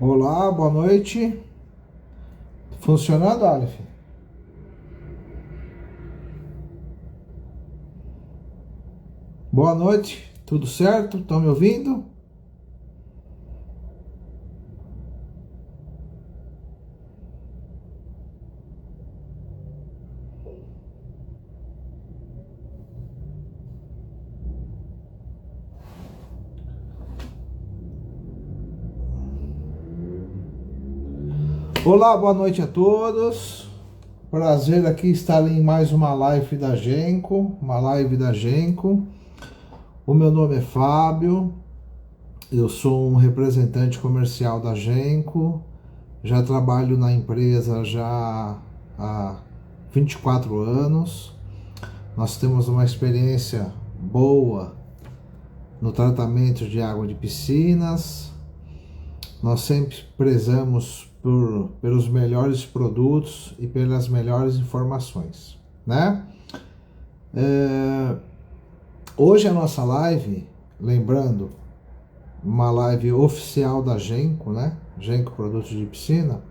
Olá, boa noite. Funcionando, Aleph? Boa noite, tudo certo? Estão me ouvindo? Olá, boa noite a todos. Prazer aqui estar em mais uma live da Genco, O meu nome é Fábio, eu sou um representante comercial da Genco, já trabalho na empresa já há 24 anos. Nós temos uma experiência boa no tratamento de água de piscinas. Nós sempre prezamos pelos melhores produtos e pelas melhores informações, né? Hoje a nossa live, lembrando, uma live oficial da Genco, né? Genco Produtos de Piscina.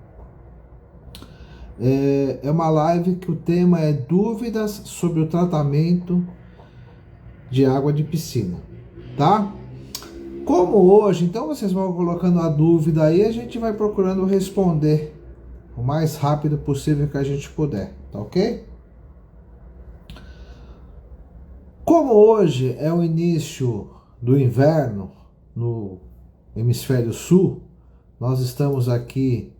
É uma live que o tema é dúvidas sobre o tratamento de água de piscina, tá? Como hoje, então vocês vão colocando a dúvida aí, a gente vai procurando responder o mais rápido possível que a gente puder, tá ok? Como hoje é o início do inverno no hemisfério sul, nós estamos aqui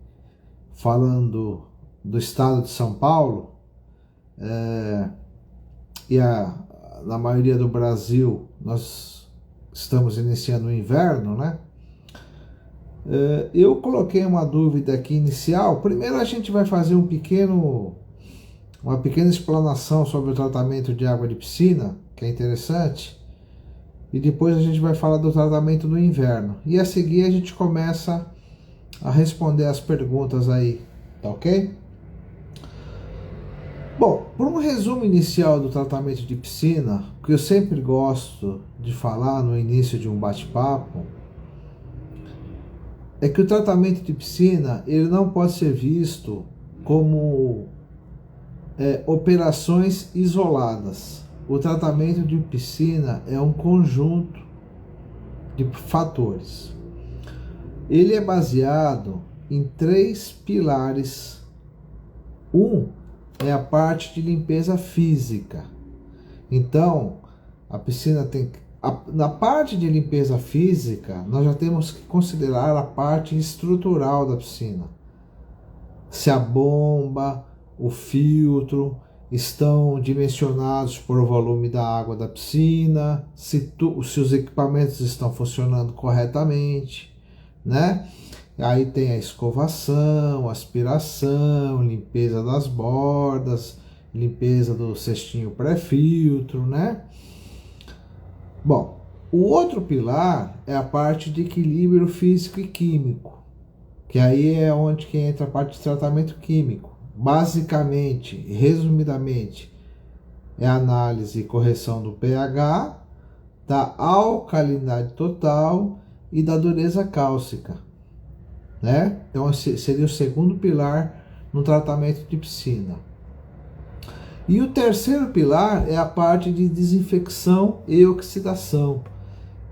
falando do estado de São Paulo, na maioria do Brasil nós estamos iniciando o inverno, né? Eu coloquei uma dúvida aqui inicial. Primeiro a gente vai fazer uma pequena explanação sobre o tratamento de água de piscina, que é interessante, e depois a gente vai falar do tratamento do inverno. E a seguir a gente começa a responder as perguntas aí, tá ok? Bom, por um resumo inicial do tratamento de piscina, que eu sempre gosto de falar no início de um bate-papo, é que o tratamento de piscina ele não pode ser visto como operações isoladas. O tratamento de piscina é um conjunto de fatores. Ele é baseado em 3 pilares. É a parte de limpeza física. Então, a piscina na parte de limpeza física, nós já temos que considerar a parte estrutural da piscina. Se a bomba, o filtro estão dimensionados por o volume da água da piscina, se os equipamentos estão funcionando corretamente, né? Aí tem a escovação, aspiração, limpeza das bordas, limpeza do cestinho pré-filtro, né? Bom, o outro pilar é a parte de equilíbrio físico e químico, que aí é onde que entra a parte de tratamento químico. Basicamente, resumidamente, é a análise e correção do pH, da alcalinidade total e da dureza cálcica, né? Então esse seria o segundo pilar no tratamento de piscina. E o terceiro pilar é a parte de desinfecção e oxidação,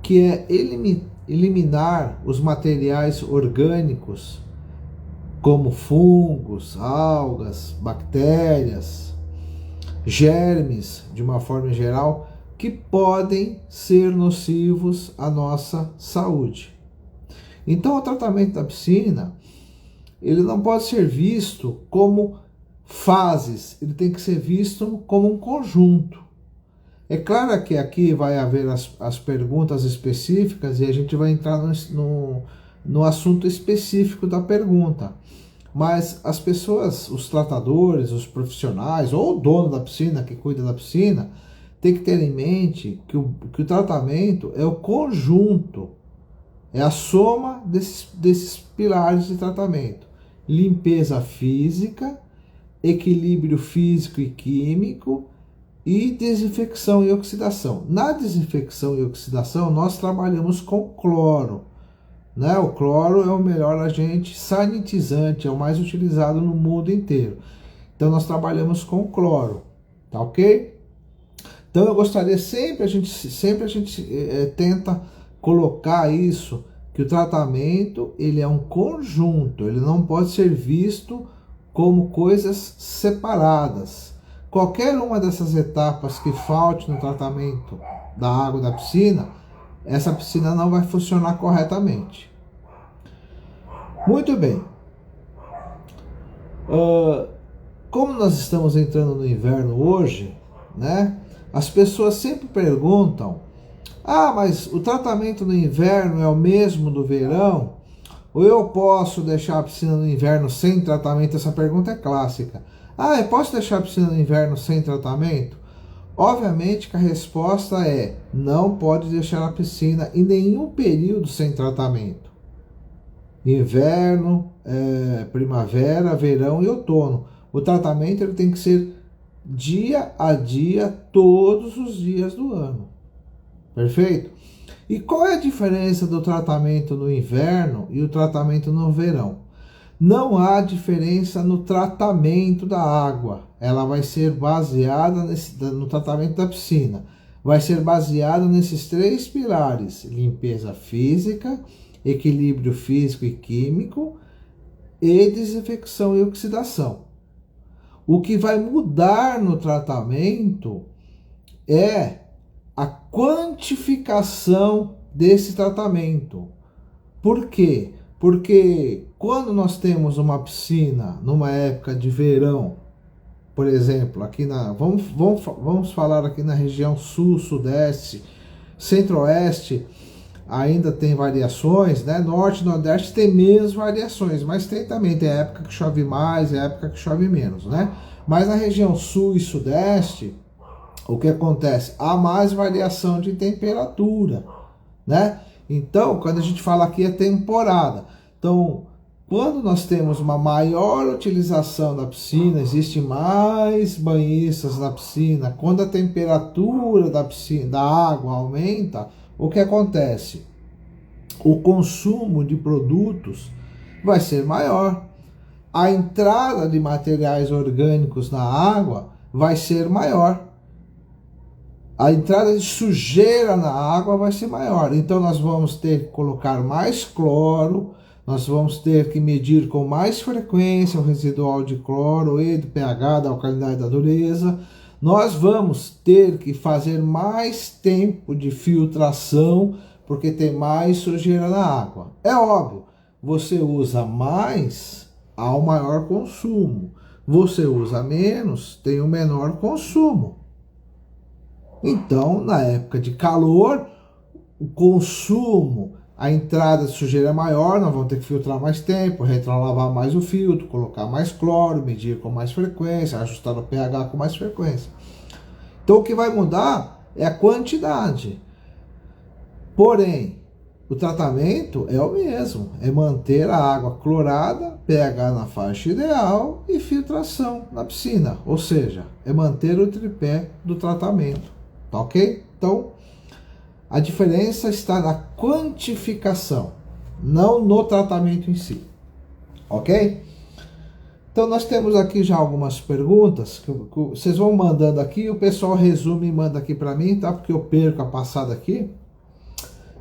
que é eliminar os materiais orgânicos, como fungos, algas, bactérias, germes, de uma forma geral, que podem ser nocivos à nossa saúde. Então, o tratamento da piscina, ele não pode ser visto como fases, ele tem que ser visto como um conjunto. É claro que aqui vai haver as perguntas específicas e a gente vai entrar no assunto específico da pergunta. Mas as pessoas, os tratadores, os profissionais, ou o dono da piscina, que cuida da piscina, tem que ter em mente que o tratamento é o conjunto, é a soma desses pilares de tratamento. Limpeza física, equilíbrio físico e químico e desinfecção e oxidação. Na desinfecção e oxidação, nós trabalhamos com cloro, né? O cloro é o melhor agente sanitizante, é o mais utilizado no mundo inteiro. Então nós trabalhamos com cloro, tá ok? Então eu gostaria sempre a gente tenta colocar isso, que o tratamento ele é um conjunto, ele não pode ser visto como coisas separadas. Qualquer uma dessas etapas que falte no tratamento da água da piscina, essa piscina não vai funcionar corretamente. Muito bem. Como nós estamos entrando no inverno hoje, né? As pessoas sempre perguntam: ah, mas o tratamento no inverno é o mesmo do verão? Ou eu posso deixar a piscina no inverno sem tratamento? Essa pergunta é clássica. Ah, eu posso deixar a piscina no inverno sem tratamento? Obviamente que a resposta é: não pode deixar a piscina em nenhum período sem tratamento. Inverno, primavera, verão e outono. O tratamento ele tem que ser dia a dia, todos os dias do ano. Perfeito? E qual é a diferença do tratamento no inverno e o tratamento no verão? Não há diferença no tratamento da água. Ela vai ser baseada no tratamento da piscina. Vai ser baseada nesses 3 pilares: limpeza física, equilíbrio físico e químico e desinfecção e oxidação. O que vai mudar no tratamento é a quantificação desse tratamento. Por quê? Porque quando nós temos uma piscina numa época de verão, por exemplo, aqui vamos falar aqui na região sul, sudeste, centro-oeste, ainda tem variações, né? Norte e nordeste tem menos variações, mas tem época que chove mais, época que chove menos, né? Mas na região sul e sudeste, o que acontece? Há mais variação de temperatura, né? Então, quando a gente fala aqui é temporada. Então, quando nós temos uma maior utilização da piscina, existe mais banhistas na piscina. Quando a temperatura da piscina, da água aumenta, o que acontece? O consumo de produtos vai ser maior. A entrada de materiais orgânicos na água vai ser maior. A entrada de sujeira na água vai ser maior. Então nós vamos ter que colocar mais cloro, nós vamos ter que medir com mais frequência o residual de cloro e do pH, da alcalinidade, da dureza. Nós vamos ter que fazer mais tempo de filtração, porque tem mais sujeira na água. É óbvio, você usa mais, há um maior consumo. Você usa menos, tem um menor consumo. Então, na época de calor, o consumo, a entrada de sujeira é maior, nós vamos ter que filtrar mais tempo, retrolavar mais o filtro, colocar mais cloro, medir com mais frequência, ajustar o pH com mais frequência. Então, o que vai mudar é a quantidade. Porém, o tratamento é o mesmo, é manter a água clorada, pH na faixa ideal e filtração na piscina, ou seja, é manter o tripé do tratamento. Tá ok? Então, a diferença está na quantificação, não no tratamento em si. Ok? Então, nós temos aqui já algumas perguntas que vocês vão mandando aqui, o pessoal resume e manda aqui para mim, tá? Porque eu perco a passada aqui.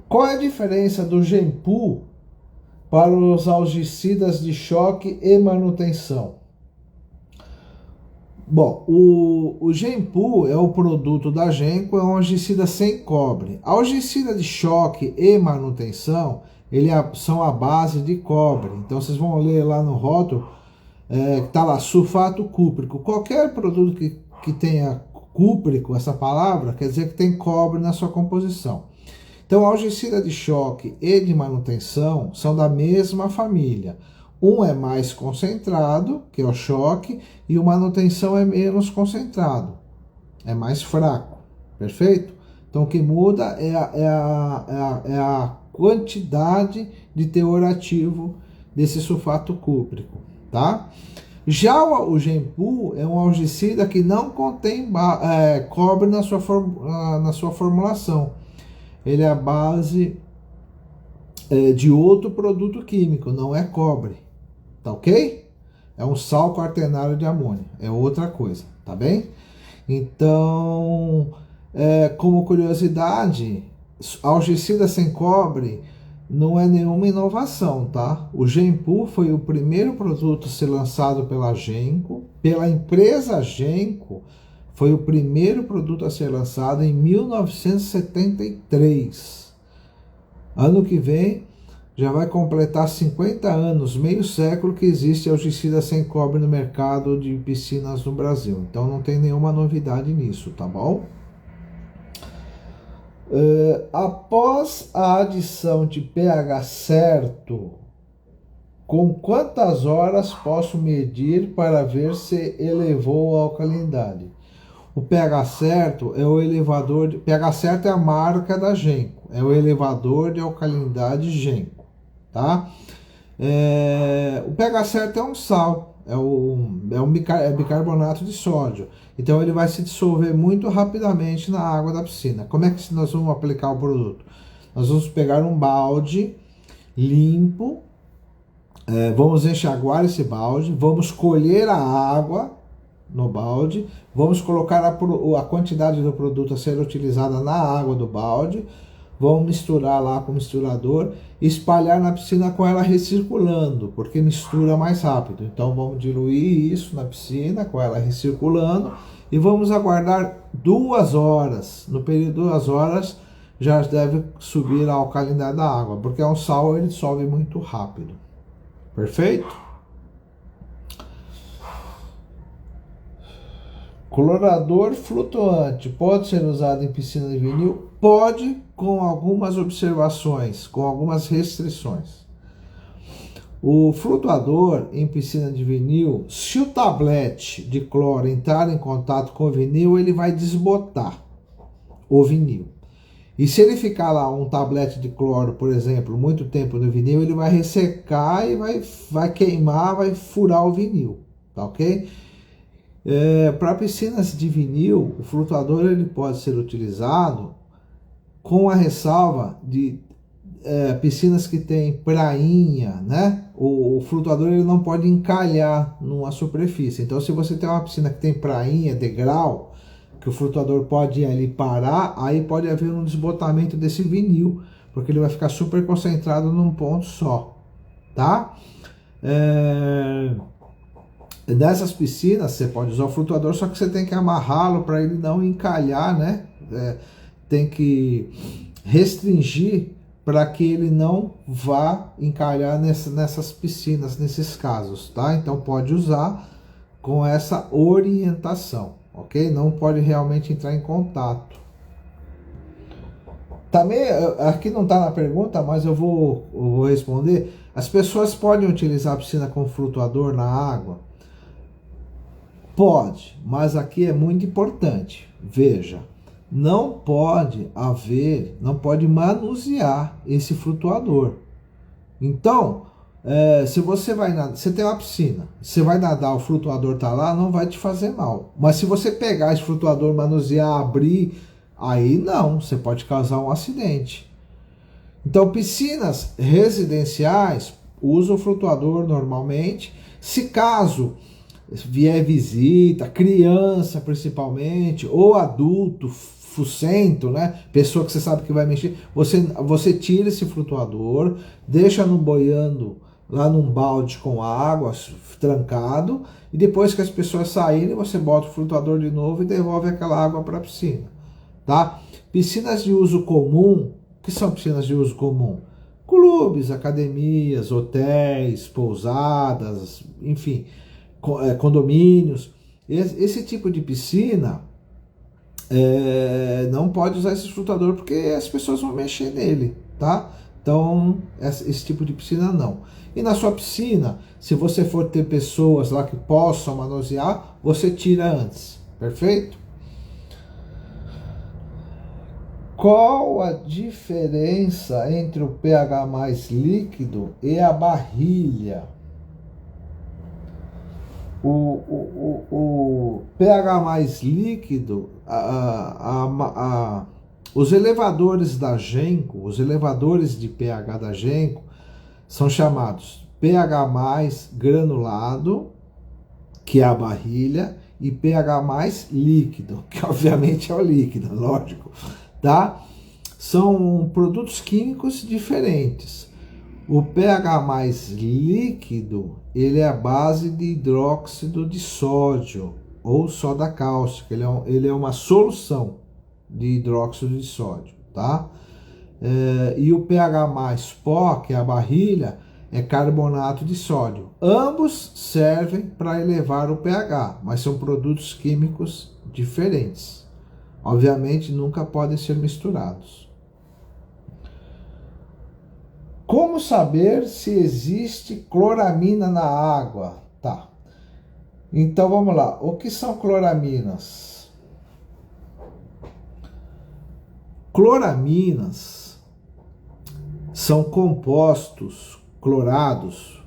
Qual é a diferença do Genpul para os algicidas de choque e manutenção? Bom, o Genpul é o produto da Genco, é um algicida sem cobre. A algicida de choque e manutenção, são a base de cobre. Então vocês vão ler lá no rótulo, que está lá, sulfato cúprico. Qualquer produto que tenha cúprico, essa palavra, quer dizer que tem cobre na sua composição. Então, a algicida de choque e de manutenção são da mesma família. Um é mais concentrado, que é o choque, e o manutenção é menos concentrado, é mais fraco, perfeito? Então o que muda é a quantidade de teor ativo desse sulfato cúprico, tá? Já o Genpul é um algicida que não contém cobre na sua formulação. Ele é a base de outro produto químico, não é cobre, tá ok? É um sal quaternário de amônio, é outra coisa, tá bem? Então, como curiosidade, algicida sem cobre não é nenhuma inovação, tá? O Genpur foi o primeiro produto a ser lançado pela Genco, pela empresa Genco, foi o primeiro produto a ser lançado em 1973. Ano que vem já vai completar 50 anos, meio século que existe algicida sem cobre no mercado de piscinas no Brasil. Então não tem nenhuma novidade nisso, tá bom? Após a adição de pH certo, com quantas horas posso medir para ver se elevou a alcalinidade? O pH certo é o elevador de... pH certo é a marca da Genco, é o elevador de alcalinidade Genco, tá? O pH certo é um sal, é bicarbonato de sódio. Então ele vai se dissolver muito rapidamente na água da piscina. Como é que nós vamos aplicar o produto? Nós vamos pegar um balde limpo, vamos enxaguar esse balde, vamos colher a água no balde, vamos colocar a quantidade do produto a ser utilizada na água do balde, vamos misturar lá com o misturador e espalhar na piscina com ela recirculando, porque mistura mais rápido. Então vamos diluir isso na piscina com ela recirculando e vamos aguardar 2 horas. No período de 2 horas já deve subir a alcalinidade da água, porque é um sal, ele dissolve muito rápido. Perfeito? Clorador flutuante pode ser usado em piscina de vinil? Pode, com algumas observações, com algumas restrições. O flutuador em piscina de vinil, se o tablete de cloro entrar em contato com o vinil, ele vai desbotar o vinil. E se ele ficar lá um tablete de cloro, por exemplo, muito tempo no vinil, ele vai ressecar e vai queimar, vai furar o vinil, tá ok? Para piscinas de vinil, o flutuador ele pode ser utilizado com a ressalva de piscinas que tem prainha, né? O flutuador ele não pode encalhar numa superfície. Então, se você tem uma piscina que tem prainha, degrau, que o flutuador pode ir ali parar, aí pode haver um desbotamento desse vinil, porque ele vai ficar super concentrado num ponto só, tá? Nessas piscinas você pode usar o flutuador, só que você tem que amarrá-lo para ele não encalhar, né? Tem que restringir para que ele não vá encalhar nessas piscinas, nesses casos, tá? Então pode usar com essa orientação, ok? Não pode realmente entrar em contato. Também, aqui não está na pergunta, mas eu vou responder. As pessoas podem utilizar a piscina com flutuador na água? Pode, mas aqui é muito importante. Veja, não pode manusear esse flutuador. Então, se você você tem uma piscina, você vai nadar, o flutuador tá lá, não vai te fazer mal. Mas se você pegar esse flutuador, manusear, abrir, aí não, você pode causar um acidente. Então, piscinas residenciais usam o flutuador normalmente. Se caso vier visita, criança principalmente, ou adulto, fucento, né? Pessoa que você sabe que vai mexer, você tira esse flutuador, deixa no boiando lá num balde com água, trancado, e depois que as pessoas saírem, você bota o flutuador de novo e devolve aquela água para a piscina, tá? Piscinas de uso comum, o que são piscinas de uso comum? Clubes, academias, hotéis, pousadas, enfim, condomínios. Esse tipo de piscina não pode usar esse flutuador porque as pessoas vão mexer nele, tá? Então, esse tipo de piscina não. E na sua piscina, se você for ter pessoas lá que possam manusear, você tira antes, perfeito? Qual a diferença entre o pH mais líquido e a barrilha? O pH mais líquido, Os elevadores da Genco, os elevadores de pH da Genco, são chamados pH+ granulado, que é a barrilha, e pH+ líquido, que obviamente é o líquido, lógico, tá? São produtos químicos diferentes. O pH+ líquido, ele é a base de hidróxido de sódio ou soda cáustica, ele é uma solução de hidróxido de sódio, tá? E o pH+ pó, que é a barrilha, é carbonato de sódio. Ambos servem para elevar o pH, mas são produtos químicos diferentes. Obviamente, nunca podem ser misturados. Como saber se existe cloramina na água? Tá. Então vamos lá. O que são cloraminas? Cloraminas são compostos clorados,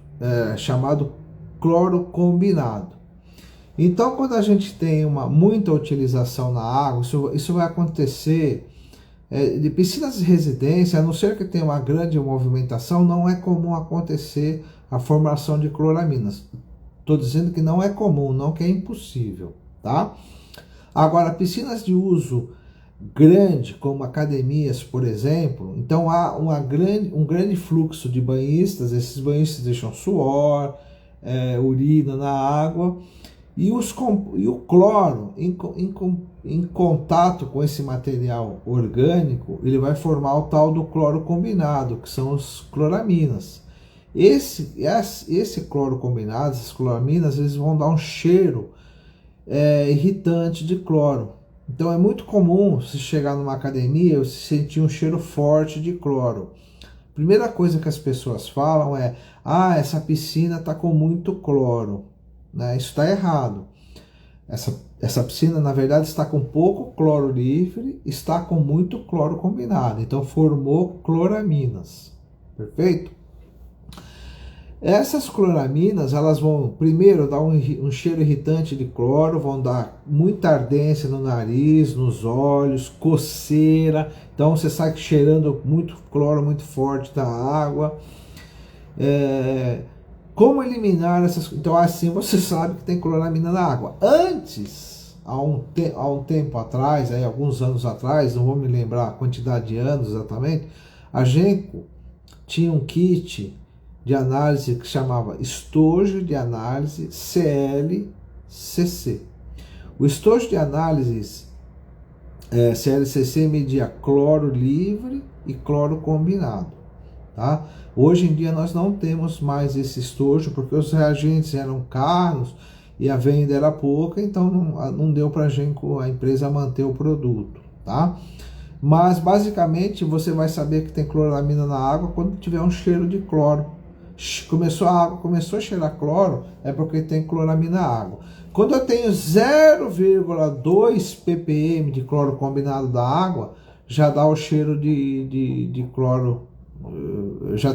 chamado cloro combinado. Então, quando a gente tem muita utilização na água, isso vai acontecer de piscinas de residência, a não ser que tenha uma grande movimentação, não é comum acontecer a formação de cloraminas. Estou dizendo que não é comum, não que é impossível, tá? Agora, piscinas de uso grande, como academias, por exemplo, então há um grande fluxo de banhistas, esses banhistas deixam suor, urina na água, e o cloro, em contato com esse material orgânico, ele vai formar o tal do cloro combinado, que são as cloraminas. Esse cloro combinado, essas cloraminas, eles vão dar um cheiro irritante de cloro. Então é muito comum, se chegar numa academia, você sentir um cheiro forte de cloro. Primeira coisa que as pessoas falam é: ah, essa piscina está com muito cloro. Né? Isso está errado. Essa piscina, na verdade, está com pouco cloro livre, está com muito cloro combinado. Então formou cloraminas. Perfeito? Essas cloraminas, elas vão primeiro dar um cheiro irritante de cloro, vão dar muita ardência no nariz, nos olhos, coceira. Então você sai cheirando muito cloro, muito forte da água. Como eliminar essas... Então assim você sabe que tem cloramina na água. Antes, há um tempo atrás, aí, alguns anos atrás, não vou me lembrar a quantidade de anos exatamente, a Genco tinha um kit de análise que chamava estojo de análise CLCC. O estojo de análise CLCC media cloro livre e cloro combinado. Tá? Hoje em dia nós não temos mais esse estojo porque os reagentes eram caros e a venda era pouca, então não deu para a empresa manter o produto. Tá? Mas basicamente você vai saber que tem cloramina na água quando tiver um cheiro de cloro. A água começou a cheirar cloro, é porque tem cloramina na água. Quando eu tenho 0,2 ppm de cloro combinado da água, já dá o cheiro de cloro, já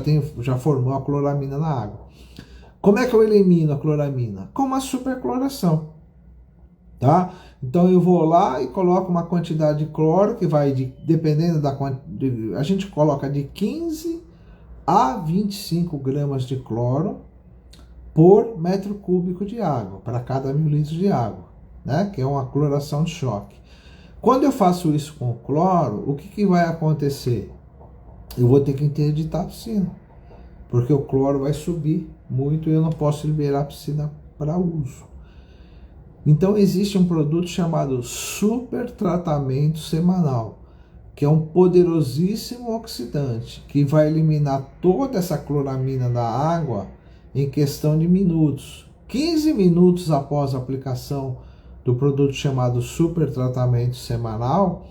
formou a cloramina na água. Como é que eu elimino a cloramina? Com uma supercloração. Tá? Então eu vou lá e coloco uma quantidade de cloro que vai, dependendo da quantidade, a gente coloca de 15 a 25 gramas de cloro por metro cúbico de água, para cada 1.000 litros de água, né? Que é uma cloração de choque. Quando eu faço isso com cloro, o que vai acontecer? Eu vou ter que interditar a piscina, porque o cloro vai subir muito e eu não posso liberar a piscina para uso. Então existe um produto chamado super tratamento semanal, que é um poderosíssimo oxidante, que vai eliminar toda essa cloramina da água em questão de minutos. 15 minutos após a aplicação do produto chamado super tratamento semanal,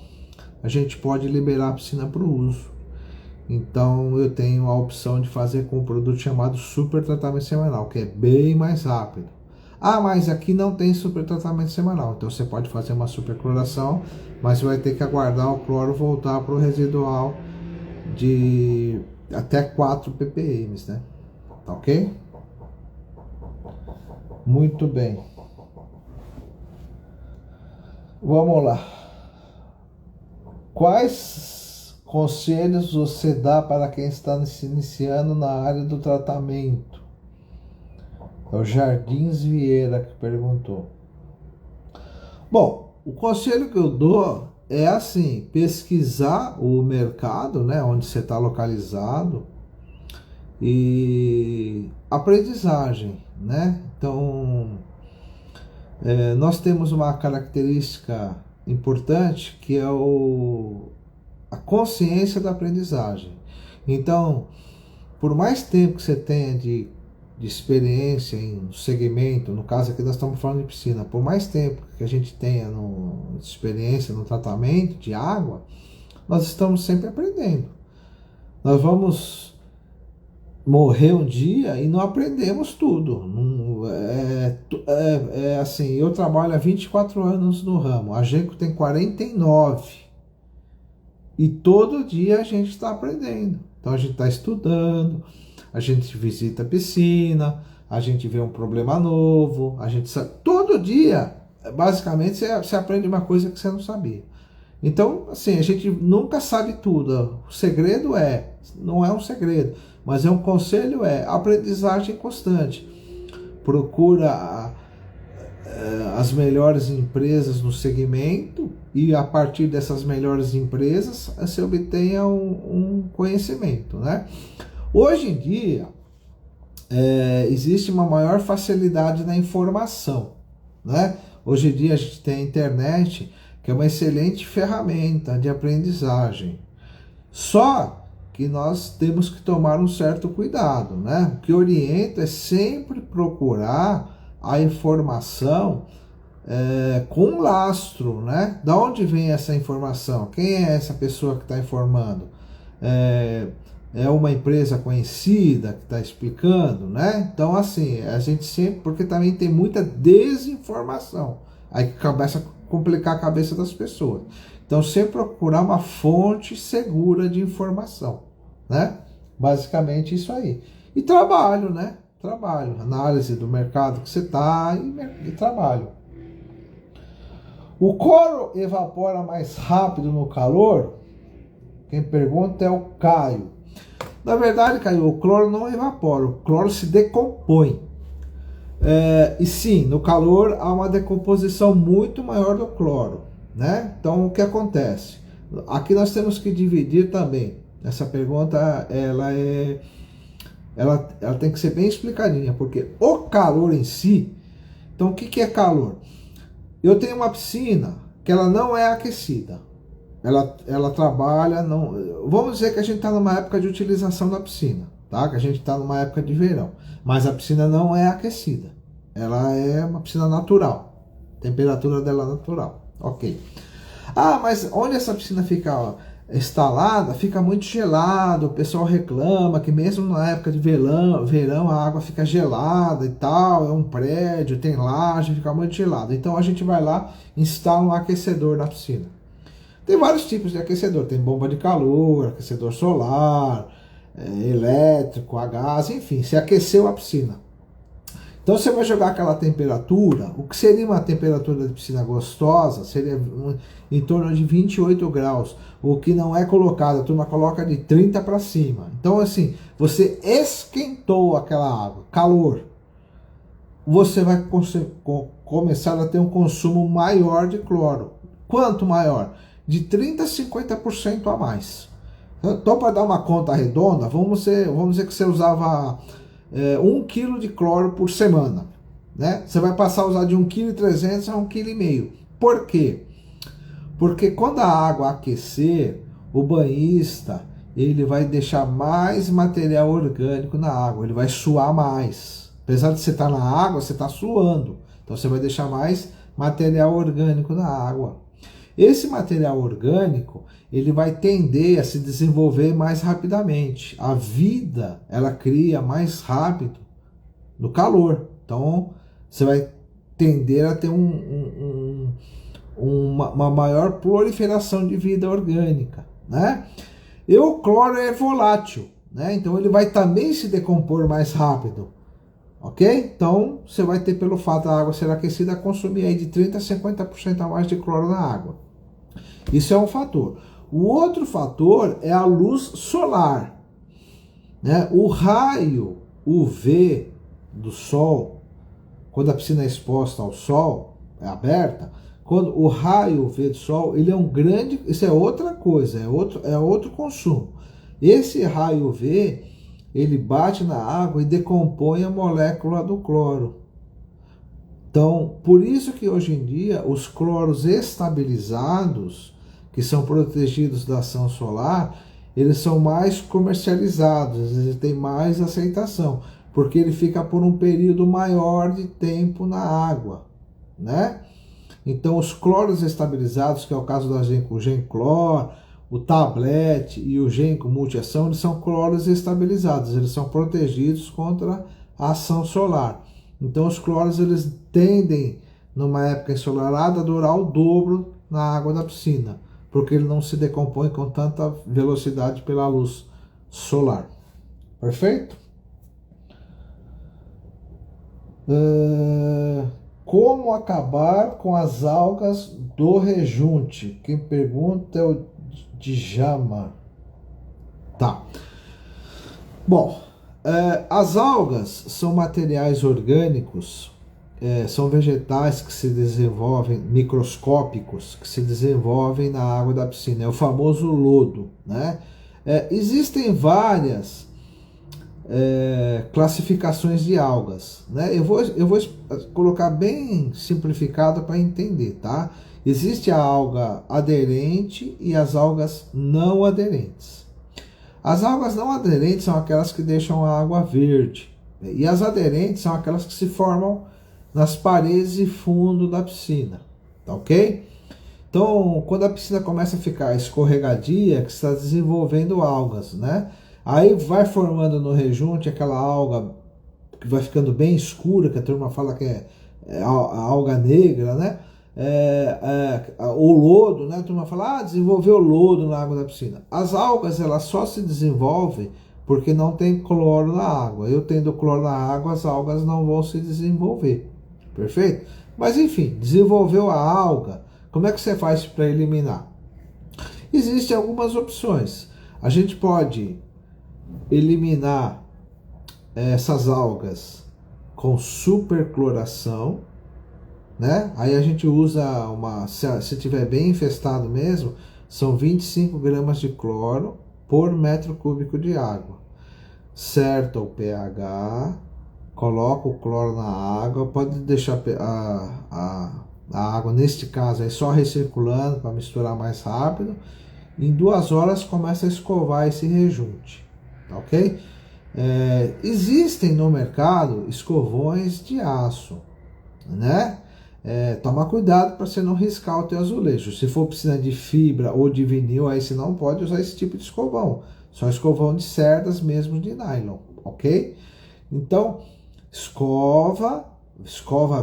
a gente pode liberar a piscina para o uso. Então eu tenho a opção de fazer com um produto chamado super tratamento semanal, que é bem mais rápido. Ah, mas aqui não tem super tratamento semanal, então você pode fazer uma supercloração, mas vai ter que aguardar o cloro voltar para o residual de até 4 ppm, né? Tá ok? Muito bem. Vamos lá. Quais conselhos você dá para quem está se iniciando na área do tratamento? É o Jardins Vieira que perguntou. Bom, o conselho que eu dou é assim, pesquisar o mercado, né, onde você está localizado, e aprendizagem, né? Então, nós temos uma característica importante que é a consciência da aprendizagem. Então, por mais tempo que você tenha de experiência em segmento, no caso aqui nós estamos falando de piscina, por mais tempo que a gente tenha de experiência no tratamento de água, nós estamos sempre aprendendo. Nós vamos morrer um dia e não aprendemos tudo. Assim, eu trabalho há 24 anos no ramo, a Genco tem 49 e todo dia a gente está aprendendo. Então a gente está estudando, a gente visita a piscina, a gente vê um problema novo, a gente sabe, todo dia, basicamente, você aprende uma coisa que você não sabia. Então, assim, a gente nunca sabe tudo. O segredo não é um segredo, mas é um conselho, aprendizagem constante. Procura as melhores empresas no segmento e a partir dessas melhores empresas você obtenha um conhecimento, né? Hoje em dia existe uma maior facilidade na informação, né? Hoje em dia a gente tem a internet, que é uma excelente ferramenta de aprendizagem. Só que nós temos que tomar um certo cuidado, né? O que orienta é sempre procurar a informação com lastro, né? Da onde vem essa informação? Quem é essa pessoa que está informando? É uma empresa conhecida que está explicando, né? Então, assim, a gente sempre... Porque também tem muita desinformação. Aí começa a complicar a cabeça das pessoas. Então, sempre procurar uma fonte segura de informação, né? Basicamente isso aí. E trabalho, né? Trabalho. Análise do mercado que você está e trabalho. O cloro evapora mais rápido no calor? Quem pergunta é o Caio. Na verdade, Caio, o cloro não evapora, o cloro se decompõe. E sim, no calor há uma decomposição muito maior do cloro, né? Então, o que acontece? Aqui nós temos que dividir também. Essa pergunta, ela tem que ser bem explicadinha, porque o calor em si... Então, o que é calor? Eu tenho uma piscina que ela não é aquecida. Ela trabalha, vamos dizer que a gente está numa época de utilização da piscina, tá? Que a gente está numa época de verão, mas a piscina não é aquecida, ela é uma piscina natural, a temperatura dela é natural, ok. Mas onde essa piscina fica instalada, fica muito gelado, o pessoal reclama que mesmo na época de verão a água fica gelada e tal, é um prédio, tem laje, fica muito gelado, então a gente vai lá e instala um aquecedor na piscina. Tem vários tipos de aquecedor, tem bomba de calor, aquecedor solar, elétrico, a gás, enfim, se aqueceu a piscina. Então você vai jogar aquela temperatura, o que seria uma temperatura de piscina gostosa, seria em torno de 28 graus, o que não é colocado, a turma coloca de 30 para cima. Então assim, você esquentou aquela água, calor, você vai começar a ter um consumo maior de cloro. Quanto maior? De 30% a 50% a mais. Então, para dar uma conta redonda, vamos dizer que você usava 1 kg de cloro por semana, né? Você vai passar a usar de 1,3 kg a 1,5 kg. Por quê? Porque quando a água aquecer, o banhista ele vai deixar mais material orgânico na água, ele vai suar mais. Apesar de você estar na água, você está suando. Então você vai deixar mais material orgânico na água. Esse material orgânico, ele vai tender a se desenvolver mais rapidamente. A vida, ela cria mais rápido no calor. Então, você vai tender a ter uma maior proliferação de vida orgânica, né? E o cloro é volátil, né? Então, ele vai também se decompor mais rápido. Ok? Então, você vai ter, pelo fato da água ser aquecida, consumir aí de 30% a 50% a mais de cloro na água. Isso é um fator. O outro fator é a luz solar, né? O raio UV do sol, quando a piscina é exposta ao sol, é aberta, quando o raio UV do sol, ele é um grande, isso é outra coisa, é outro consumo. Esse raio UV, ele bate na água e decompõe a molécula do cloro. Então, por isso que hoje em dia os cloros estabilizados, que são protegidos da ação solar, eles são mais comercializados, eles têm mais aceitação, porque ele fica por um período maior de tempo na água, né? Então, os cloros estabilizados, que é o caso da Genclor, o Tablet e o Genco Multiação, eles são cloros estabilizados, eles são protegidos contra a ação solar. Então, os cloros eles tendem, numa época ensolarada, a durar o dobro na água da piscina, porque ele não se decompõe com tanta velocidade pela luz solar. Perfeito? Como acabar com as algas do rejunte? Quem pergunta é o Djama. Tá. Bom, as algas são materiais orgânicos, são vegetais que se desenvolvem, microscópicos, que se desenvolvem na água da piscina. É o famoso lodo, né? Existem várias classificações de algas, né? Eu vou colocar bem simplificado para entender, tá? Existe a alga aderente e as algas não aderentes. As algas não aderentes são aquelas que deixam a água verde, e as aderentes são aquelas que se formam nas paredes e fundo da piscina, tá ok? Então, quando a piscina começa a ficar escorregadia, que está desenvolvendo algas, né? Aí vai formando no rejunte aquela alga que vai ficando bem escura, que a turma fala que é a alga negra, né? O lodo, né? A turma fala, desenvolveu lodo na água da piscina. As algas, elas só se desenvolvem porque não tem cloro na água. Eu tendo cloro na água, as algas não vão se desenvolver. Perfeito? Mas enfim, desenvolveu a alga, como é que você faz para eliminar? Existem algumas opções. A gente pode eliminar essas algas com supercloração, né? Aí a gente usa se tiver bem infestado mesmo, são 25 gramas de cloro por metro cúbico de água. Certo o pH, coloca o cloro na água, pode deixar a água, neste caso, aí só recirculando para misturar mais rápido. Em 2 horas começa a escovar esse rejunte, ok? Existem no mercado escovões de aço, né? Toma cuidado para você não riscar o teu azulejo. Se for piscina de fibra ou de vinil, aí você não pode usar esse tipo de escovão. Só escovão de cerdas mesmo de nylon, ok? Então, escova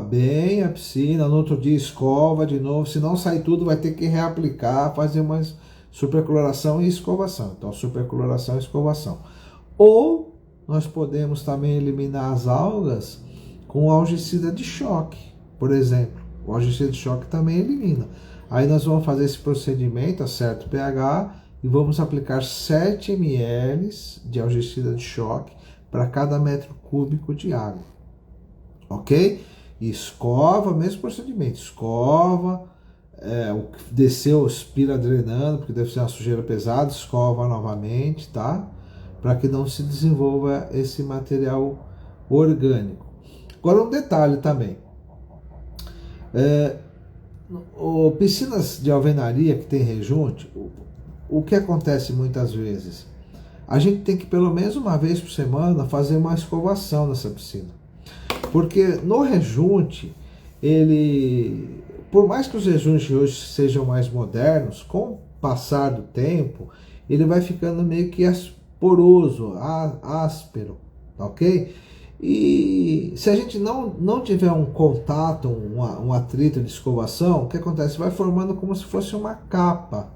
bem a piscina, no outro dia escova de novo. Se não sair tudo, vai ter que reaplicar, fazer uma supercloração e escovação. Então, supercloração e escovação. Ou nós podemos também eliminar as algas com algicida de choque, por exemplo. O algicida de choque também elimina. Aí nós vamos fazer esse procedimento a certo pH e vamos aplicar 7 ml de algicida de choque para cada metro cúbico de água. Ok? E escova, mesmo procedimento. Escova, o que desceu, aspira drenando, porque deve ser uma sujeira pesada, escova novamente, tá? Para que não se desenvolva esse material orgânico. Agora um detalhe também. Piscinas de alvenaria que tem rejunte, o que acontece muitas vezes? A gente tem que pelo menos uma vez por semana fazer uma escovação nessa piscina. Porque no rejunte, por mais que os rejuntes hoje sejam mais modernos, com o passar do tempo, ele vai ficando meio que poroso, áspero, ok? E se a gente não tiver um contato, um atrito de escovação, o que acontece? Vai formando como se fosse uma capa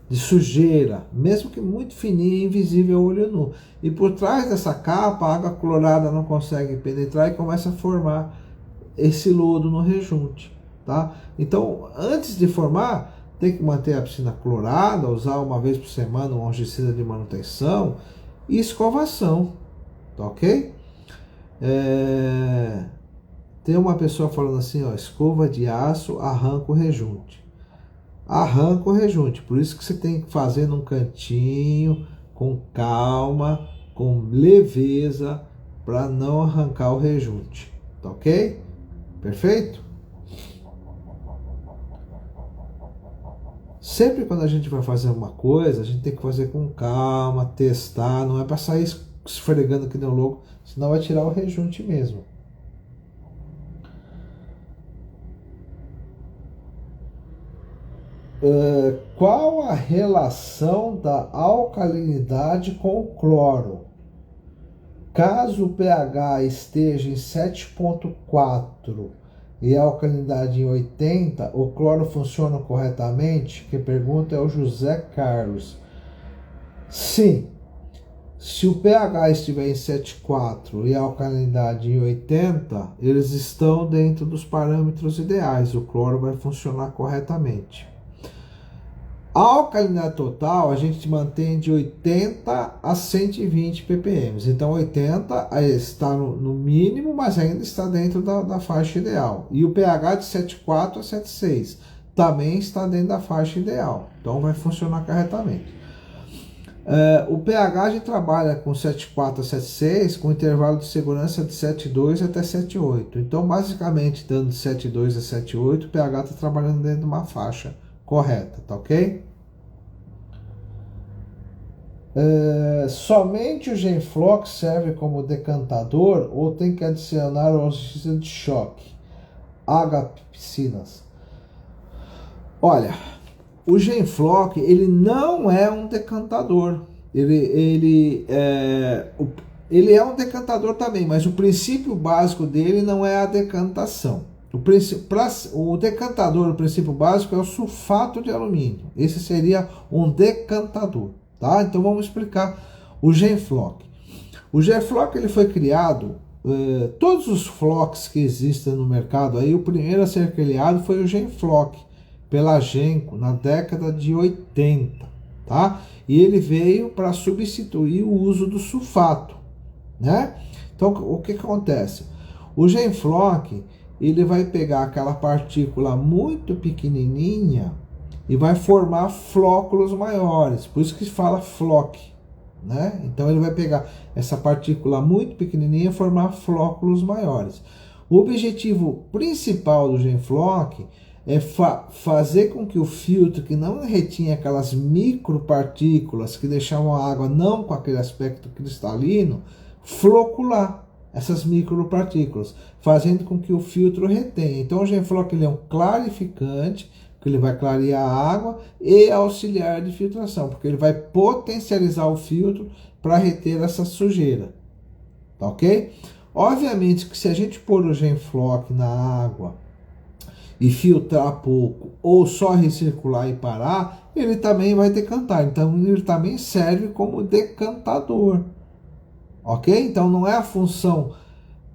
de sujeira, mesmo que muito fininha e invisível ao olho nu. E por trás dessa capa, a água clorada não consegue penetrar e começa a formar esse lodo no rejunte, tá? Então, antes de formar, tem que manter a piscina clorada, usar uma vez por semana um algicida de manutenção e escovação, tá ok? Tem uma pessoa falando assim, ó, escova de aço, arranca o rejunte. Arranca o rejunte, por isso que você tem que fazer num cantinho, com calma, com leveza, para não arrancar o rejunte, tá ok? Perfeito? Sempre quando a gente vai fazer uma coisa, a gente tem que fazer com calma, testar, não é para sair esfregando que nem louco, senão vai tirar o rejunte mesmo. Qual a relação da alcalinidade com o cloro? Caso o pH esteja em 7,4 e a alcalinidade em 80, o cloro funciona corretamente? Quem pergunta é o José Carlos. Sim. Se o pH estiver em 7,4 e a alcalinidade em 80, eles estão dentro dos parâmetros ideais. O cloro vai funcionar corretamente. A alcalinidade total a gente mantém de 80 a 120 ppm. Então 80 está no mínimo, mas ainda está dentro da faixa ideal. E o pH de 7,4 a 7,6 também está dentro da faixa ideal. Então vai funcionar corretamente. O pH a gente trabalha com 7,4 a 7,6 com intervalo de segurança de 7,2 até 7,8. Então basicamente dando de 7,2 a 7,8 o pH está trabalhando dentro de uma faixa correta, tá ok? Somente o Genfloc serve como decantador ou tem que adicionar o algicida de choque? Piscinas. Olha, o Genfloc ele não é um decantador. Ele é um decantador também, mas o princípio básico dele não é a decantação. O decantador, o princípio básico é o sulfato de alumínio. Esse seria um decantador, tá? Então vamos explicar o Genfloc. O Genfloc ele foi criado, todos os flocs que existem no mercado, aí o primeiro a ser criado foi o Genfloc, pela Genco, na década de 80, tá? E ele veio para substituir o uso do sulfato, né? Então o que acontece? O Genfloc ele vai pegar aquela partícula muito pequenininha e vai formar flóculos maiores, por isso que se fala floc, né? Então ele vai pegar essa partícula muito pequenininha e formar flóculos maiores. O objetivo principal do Genfloc é fazer com que o filtro que não retinha aquelas micropartículas que deixavam a água não com aquele aspecto cristalino, flocular essas micropartículas, fazendo com que o filtro retenha. Então o Genfloc ele é um clarificante, que ele vai clarear a água e auxiliar de filtração, porque ele vai potencializar o filtro para reter essa sujeira, tá ok? Obviamente que se a gente pôr o Genfloc na água e filtrar pouco, ou só recircular e parar, ele também vai decantar. Então ele também serve como decantador, ok? Então não é a função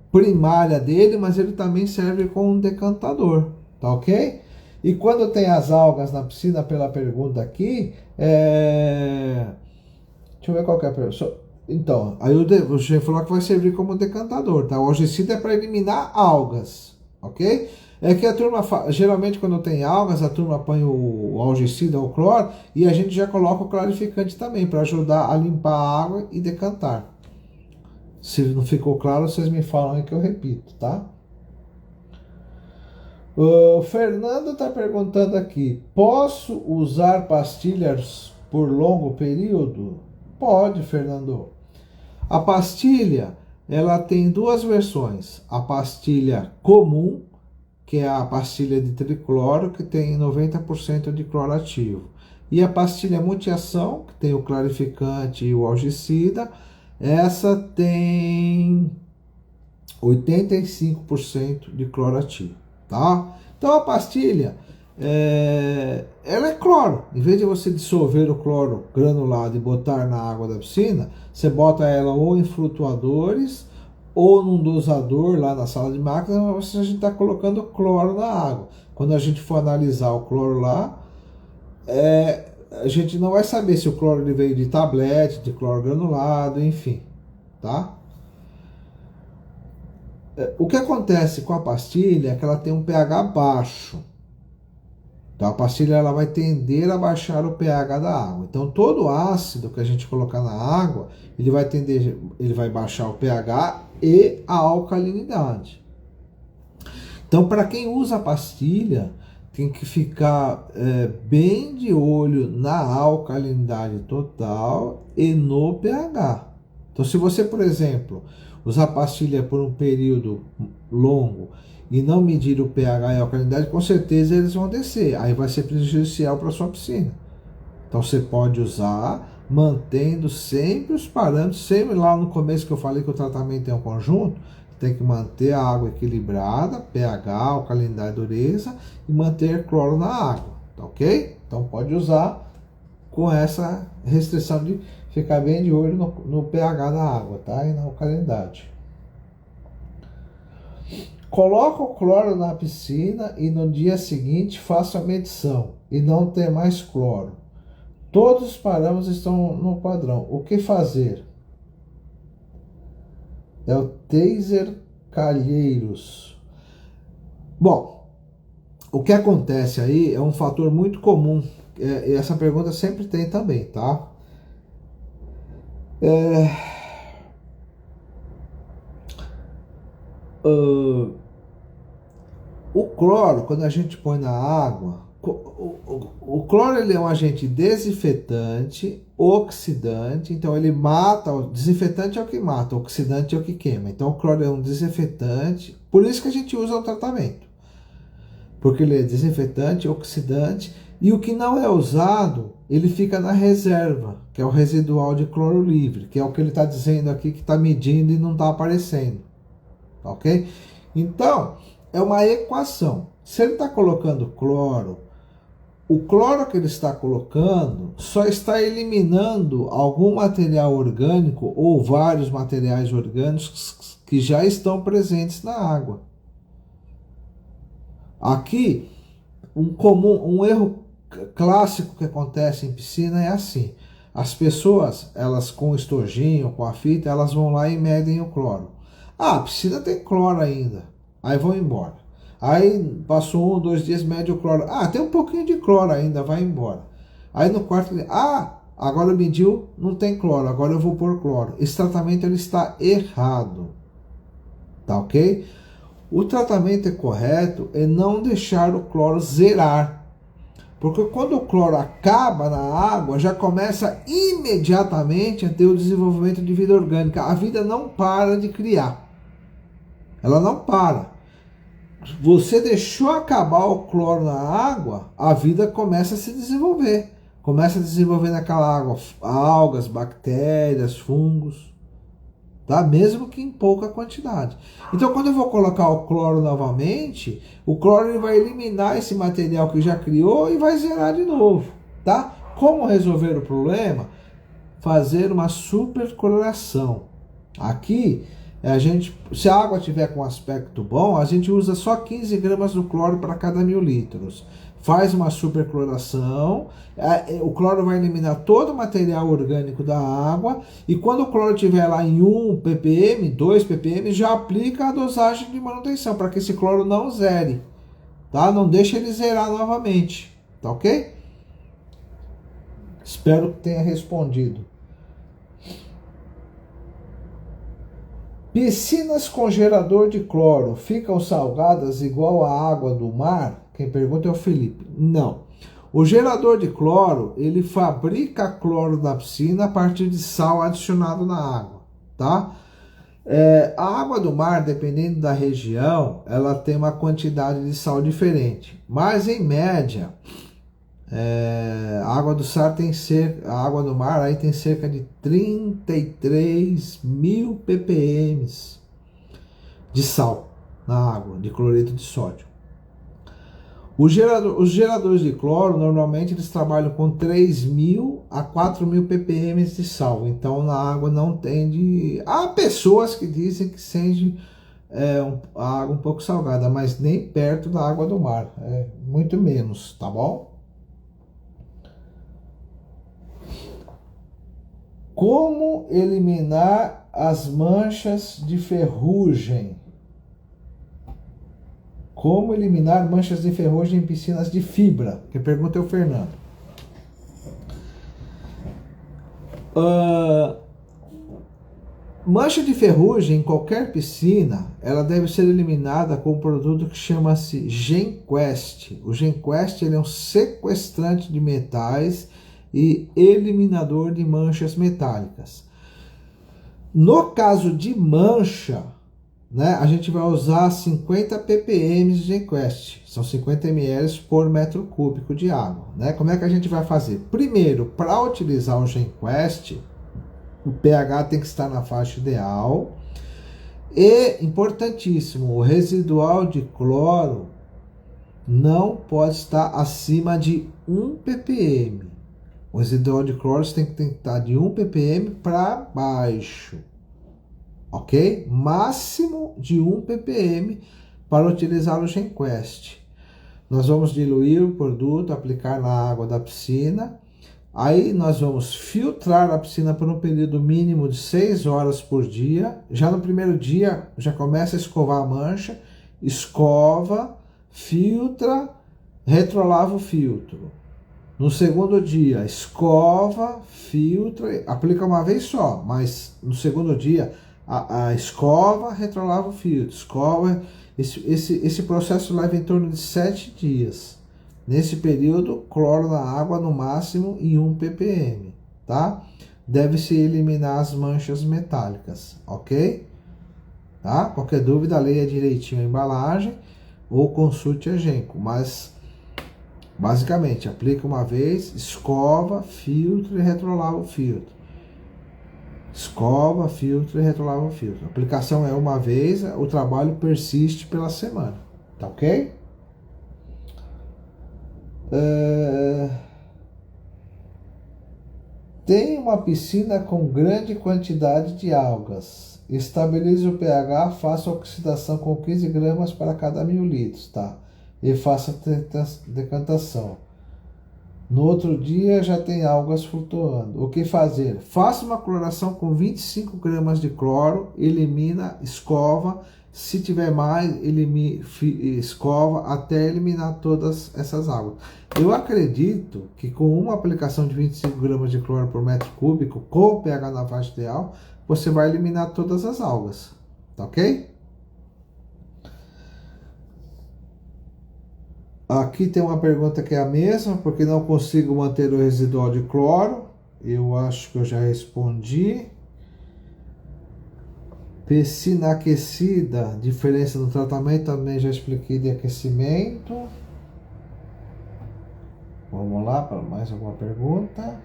primária dele, mas ele também serve como um decantador, tá ok? E quando tem as algas na piscina, pela pergunta aqui, deixa eu ver qual que é a pergunta. Então, aí o Genfloc vai servir como decantador, tá? O algicida é para eliminar algas, ok? É que a turma, geralmente quando tem algas, a turma põe o algicida ou cloro e a gente já coloca o clarificante também para ajudar a limpar a água e decantar. Se não ficou claro, vocês me falam aí que eu repito, tá? O Fernando está perguntando aqui, posso usar pastilhas por longo período? Pode, Fernando. A pastilha, ela tem duas versões. A pastilha comum, que é a pastilha de tricloro, que tem 90% de cloro ativo. E a pastilha multiação, que tem o clarificante e o algicida, essa tem 85% de cloro ativo, tá? Então a pastilha, ela é cloro. Em vez de você dissolver o cloro granulado e botar na água da piscina, você bota ela ou em flutuadores ou num dosador lá na sala de máquinas, mas a gente está colocando cloro na água. Quando a gente for analisar o cloro lá, a gente não vai saber se o cloro ele veio de tablete, de cloro granulado, enfim, tá? O que acontece com a pastilha é que ela tem um pH baixo. Então a pastilha ela vai tender a baixar o pH da água. Então todo ácido que a gente colocar na água, ele vai baixar o pH e a alcalinidade. Então para quem usa a pastilha, tem que ficar bem de olho na alcalinidade total e no pH. Então se você, por exemplo, usar pastilha por um período longo e não medir o pH e a alcalinidade, com certeza eles vão descer. Aí vai ser prejudicial para a sua piscina. Então você pode usar mantendo sempre os parâmetros, sempre lá no começo que eu falei que o tratamento é um conjunto, tem que manter a água equilibrada, pH, alcalinidade, dureza, e manter cloro na água, tá ok? Então pode usar com essa restrição de ficar bem de olho no pH da água, tá? E na alcalinidade. Coloca o cloro na piscina e no dia seguinte faça a medição e não tem mais cloro. Todos os parâmetros estão no padrão. O que fazer? É o Taser Calheiros. Bom, o que acontece aí é um fator muito comum. E essa pergunta sempre tem também, tá? O cloro, quando a gente põe na água, o cloro ele é um agente desinfetante, oxidante, então ele mata, o desinfetante é o que mata, o oxidante é o que queima. Então o cloro é um desinfetante, por isso que a gente usa o tratamento. Porque ele é desinfetante, oxidante, e o que não é usado, ele fica na reserva, que é o residual de cloro livre, que é o que ele está dizendo aqui, que está medindo e não está aparecendo. Ok? Então, é uma equação. Se ele está colocando cloro, o cloro que ele está colocando só está eliminando algum material orgânico ou vários materiais orgânicos que já estão presentes na água. Aqui, um erro clássico que acontece em piscina é assim. As pessoas, elas com o estojinho, com a fita, elas vão lá e medem o cloro. Ah, a piscina tem cloro ainda. Aí vão embora. Aí passou 1, 2 dias, mede o cloro. Ah, tem um pouquinho de cloro ainda, vai embora. Aí no quarto, agora mediu, não tem cloro, agora eu vou pôr cloro. Esse tratamento ele está errado. Tá ok? O tratamento correto é não deixar o cloro zerar. Porque quando o cloro acaba na água, já começa imediatamente a ter o desenvolvimento de vida orgânica. A vida não para de criar. Ela não para. Você deixou acabar o cloro na água, a vida começa a se desenvolver. Começa a desenvolver naquela água algas, bactérias, fungos. Tá? Mesmo que em pouca quantidade. Então, quando eu vou colocar o cloro novamente, o cloro ele vai eliminar esse material que já criou e vai zerar de novo. Tá? Como resolver o problema? Fazer uma supercloração. Aqui, se a água tiver com aspecto bom, a gente usa só 15 gramas do cloro para cada 1000 litros. Faz uma supercloração, o cloro vai eliminar todo o material orgânico da água, e quando o cloro estiver lá em 1 ppm, 2 ppm, já aplica a dosagem de manutenção, para que esse cloro não zere, tá? Não deixe ele zerar novamente, tá ok? Espero que tenha respondido. Piscinas com gerador de cloro ficam salgadas igual a água do mar? Quem pergunta é o Felipe. Não. O gerador de cloro, ele fabrica cloro na piscina a partir de sal adicionado na água, tá? A água do mar, dependendo da região, ela tem uma quantidade de sal diferente. Mas, em média, a água do mar aí tem cerca de 33.000 ppm de sal na água, de cloreto de sódio. Os geradores de cloro, normalmente, eles trabalham com 3.000 a 4.000 ppm de sal. Então, na água não tende... Há pessoas que dizem que sente a água um pouco salgada, mas nem perto da água do mar. Muito menos, tá bom? Como eliminar as manchas de ferrugem? Como eliminar manchas de ferrugem em piscinas de fibra? Que pergunta é o Fernando. Mancha de ferrugem em qualquer piscina, ela deve ser eliminada com um produto que chama-se GenQuest. O GenQuest ele é um sequestrante de metais e eliminador de manchas metálicas. No caso de mancha, né, a gente vai usar 50 ppm de GenQuest, são 50 ml por metro cúbico de água. Né? Como é que a gente vai fazer? Primeiro, para utilizar o GenQuest, o pH tem que estar na faixa ideal. E, importantíssimo, o residual de cloro não pode estar acima de 1 ppm. O residual de cloro tem que estar de 1 ppm para baixo. Ok? Máximo de 1 ppm para utilizar o GenQuest. Nós vamos diluir o produto, aplicar na água da piscina. Aí nós vamos filtrar a piscina por um período mínimo de 6 horas por dia. Já no primeiro dia, já começa a escovar a mancha, escova, filtra, retrolava o filtro. No segundo dia, escova, filtra, aplica uma vez só, mas no segundo dia, a escova, retrolava o filtro, escova. Esse processo leva em torno de 7 dias. Nesse período, cloro na água no máximo em 1 ppm, tá? Deve-se eliminar as manchas metálicas, ok? Tá? Qualquer dúvida, leia direitinho a embalagem ou consulte a Genco, mas basicamente, aplica uma vez, escova, filtra e retrolava o filtro. Escova, filtra e retrolava o filtro. A aplicação é uma vez, o trabalho persiste pela semana, tá ok? Tem uma piscina com grande quantidade de algas. Estabilize o pH, faça oxidação com 15 gramas para cada 1000 litros, tá? E faça decantação. No outro dia já tem algas flutuando. O que fazer? Faça uma cloração com 25 gramas de cloro, elimina, escova. Se tiver mais, escova até eliminar todas essas águas. Eu acredito que com uma aplicação de 25 gramas de cloro por metro cúbico, com o pH na faixa ideal, você vai eliminar todas as algas. Tá ok? Aqui tem uma pergunta que é a mesma, porque não consigo manter o residual de cloro. Eu acho que eu já respondi. Piscina aquecida, diferença no tratamento, também já expliquei de aquecimento. Vamos lá para mais alguma pergunta.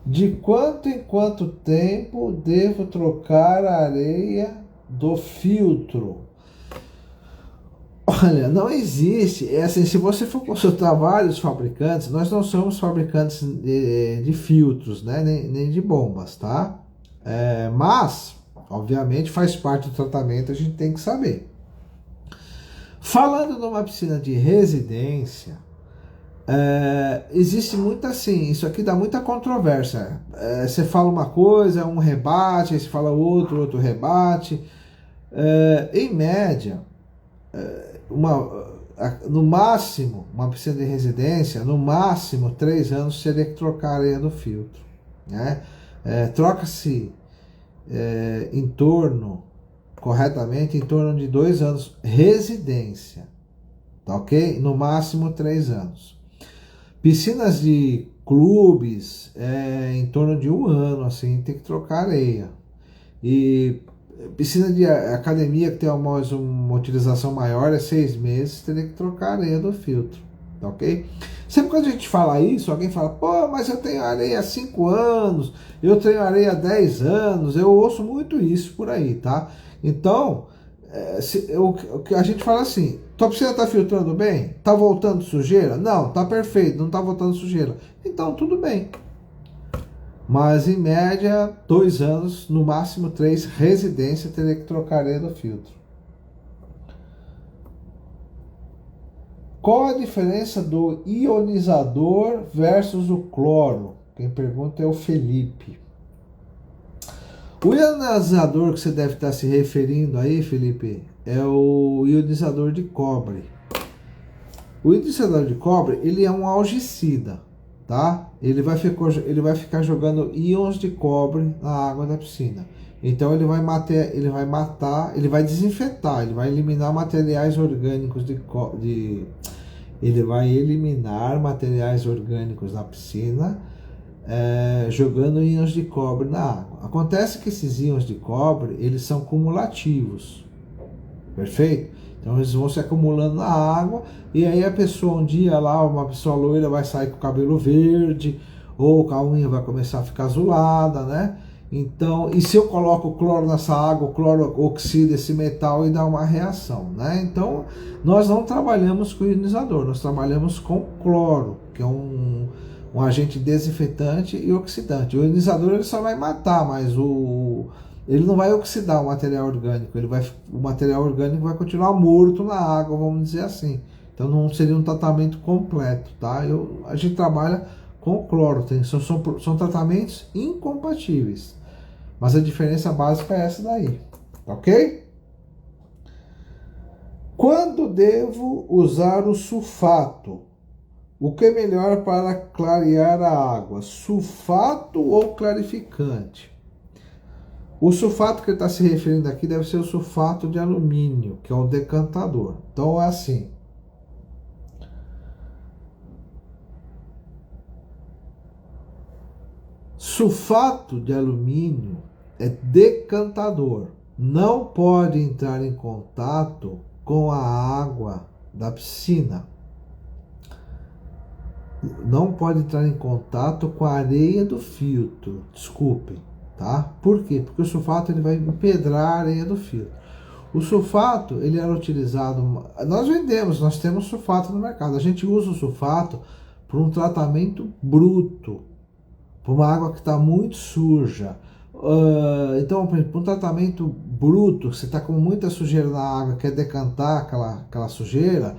De quanto em quanto tempo devo trocar a areia do filtro? Olha, não existe. É assim, se você for consultar vários fabricantes, nós não somos fabricantes de filtros, né? Nem de bombas, tá? Mas, obviamente, faz parte do tratamento, a gente tem que saber. Falando numa piscina de residência, existe muito assim, isso aqui dá muita controvérsia. Você fala uma coisa, um rebate, aí você fala outro rebate. Em média, no máximo, uma piscina de residência, no máximo 3 anos você teria que trocar a areia do filtro, né? Troca-se corretamente, em torno de 2 anos, residência, tá ok? No máximo 3 anos. Piscinas de clubes, em torno de 1 ano, assim, tem que trocar areia. E piscina de academia que tem uma utilização maior, 6 meses, teria que trocar a areia do filtro, tá ok? Sempre quando a gente fala isso, alguém fala, pô, mas eu tenho areia há 5 anos, eu tenho areia há 10 anos, eu ouço muito isso por aí, tá? Então, o que a gente fala assim, tua piscina tá filtrando bem? Tá voltando sujeira? Não, tá perfeito, não tá voltando sujeira. Então, tudo bem. Mas, em média, 2 anos, no máximo 3, residência, teria que trocar a areia do filtro. Qual a diferença do ionizador versus o cloro? Quem pergunta é o Felipe. O ionizador que você deve estar se referindo aí, Felipe, é o ionizador de cobre. O ionizador de cobre, ele é um algicida, tá? Ele vai ficar jogando íons de cobre na água da piscina. Então ele vai desinfetar, ele vai eliminar materiais orgânicos ele vai eliminar materiais orgânicos na piscina, jogando íons de cobre na água. Acontece que esses íons de cobre, eles são cumulativos, perfeito? Então eles vão se acumulando na água, e aí a pessoa um dia lá, uma pessoa loira vai sair com o cabelo verde, ou a unha vai começar a ficar azulada, né? Então, e se eu coloco cloro nessa água, o cloro oxida esse metal e dá uma reação, né? Então, nós não trabalhamos com ionizador, nós trabalhamos com cloro, que é um agente desinfetante e oxidante. O ionizador ele só vai matar, mas ele não vai oxidar o material orgânico, o material orgânico vai continuar morto na água, vamos dizer assim. Então não seria um tratamento completo, tá? A gente trabalha com cloro, são tratamentos incompatíveis. Mas a diferença básica é essa daí, ok? Quando devo usar o sulfato? O que é melhor para clarear a água? Sulfato ou clarificante? O sulfato que ele está se referindo aqui deve ser o sulfato de alumínio, que é o decantador. Então é assim. Sulfato de alumínio é decantador. Não pode entrar em contato com a água da piscina. Não pode entrar em contato com a areia do filtro. Desculpem, tá? Por quê? Porque o sulfato ele vai empedrar a areia do filtro. O sulfato, ele era utilizado... Nós temos sulfato no mercado. A gente usa o sulfato para um tratamento bruto, para uma água que está muito suja. Então, para um tratamento bruto, você está com muita sujeira na água, quer decantar aquela sujeira,